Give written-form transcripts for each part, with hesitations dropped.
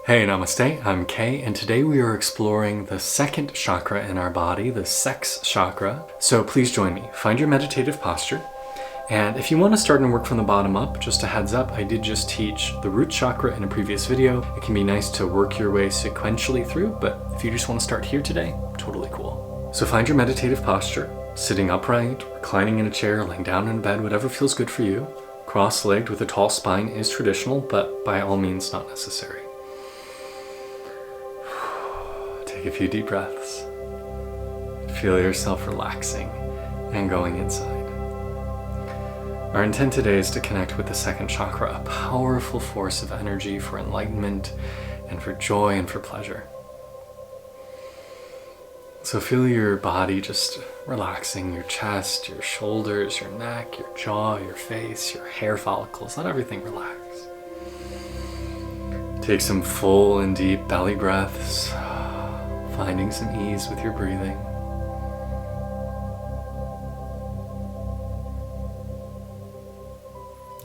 Hey, namaste, I'm Kay, and today we are exploring the second chakra in our body, the sex chakra. So please join me. Find your meditative posture. And if you want to start and work from the bottom up, just a heads up, I did just teach the root chakra in a previous video. It can be nice to work your way sequentially through, but if you just want to start here today, totally cool. So find your meditative posture, sitting upright, reclining in a chair, laying down in a bed, whatever feels good for you. Cross-legged with a tall spine is traditional, but by all means not necessary. Take a few deep breaths. Feel yourself relaxing and going inside. Our intent today is to connect with the second chakra, a powerful force of energy for enlightenment and for joy and for pleasure. So feel your body just relaxing, your chest, your shoulders, your neck, your jaw, your face, your hair follicles. Let everything relax. Take some full and deep belly breaths, finding some ease with your breathing.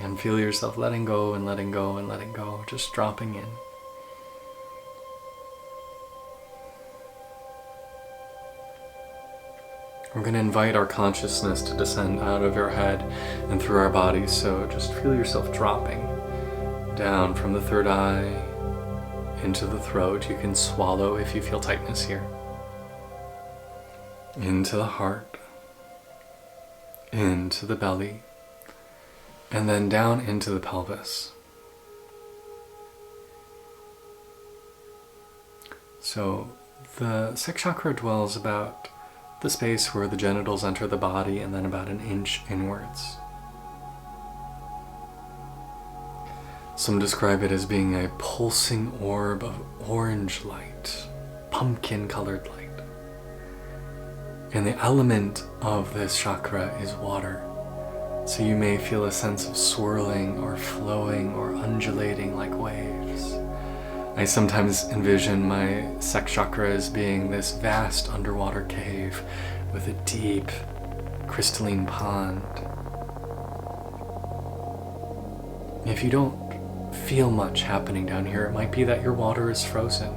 And feel yourself letting go and letting go and letting go, just dropping in. We're going to invite our consciousness to descend out of our head and through our bodies, so just feel yourself dropping down from the third eye into the throat. You can swallow if you feel tightness here. Into the heart, into the belly, and then down into the pelvis. So the sex chakra dwells about the space where the genitals enter the body and then about an inch inwards. Some describe it as being a pulsing orb of orange light, pumpkin-colored light. And the element of this chakra is water. So you may feel a sense of swirling or flowing or undulating like waves. I sometimes envision my sex chakra as being this vast underwater cave with a deep, crystalline pond. If you don't feel much happening down here, it might be that your water is frozen.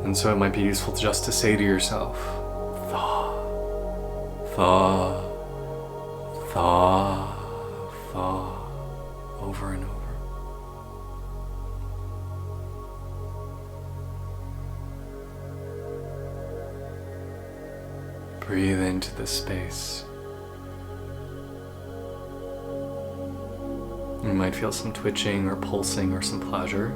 And so it might be useful just to say to yourself, thaw, thaw, thaw, thaw, over and over. Breathe into this space. You might feel some twitching or pulsing or some pleasure.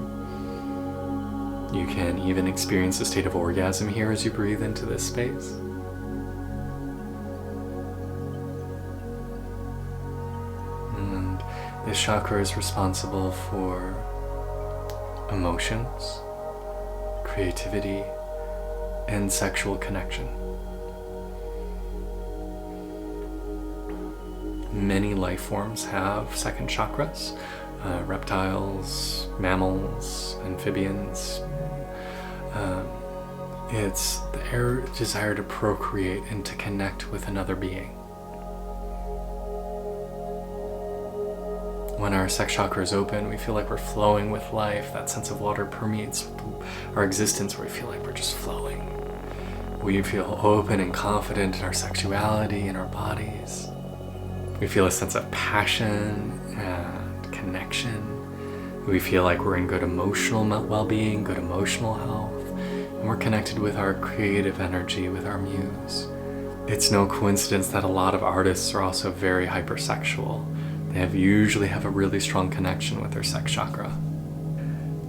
You can even experience a state of orgasm here as you breathe into this space. And this chakra is responsible for emotions, creativity, and sexual connection. Many life forms have second chakras, reptiles, mammals, amphibians. It's their desire to procreate and to connect with another being. When our sex chakra is open, we feel like we're flowing with life. That sense of water permeates our existence, where we feel like we're just flowing. We feel open and confident in our sexuality, in our bodies. We feel a sense of passion and connection. We feel like we're in good emotional well-being, good emotional health, and we're connected with our creative energy, with our muse. It's no coincidence that a lot of artists are also very hypersexual. They usually have a really strong connection with their sex chakra.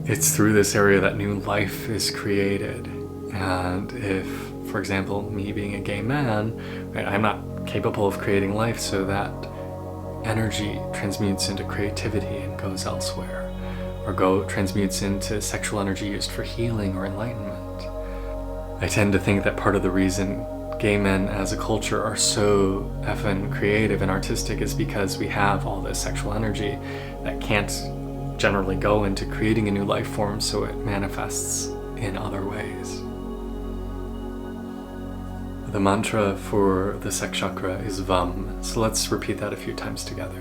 It's through this area that new life is created. And if, for example, me being a gay man, right, I'm not capable of creating life, so that energy transmutes into creativity and goes elsewhere, or transmutes into sexual energy used for healing or enlightenment. I tend to think that part of the reason gay men as a culture are so effing creative and artistic is because we have all this sexual energy that can't generally go into creating a new life form, so it manifests in other ways. The mantra for the sex chakra is VAM, so let's repeat that a few times together.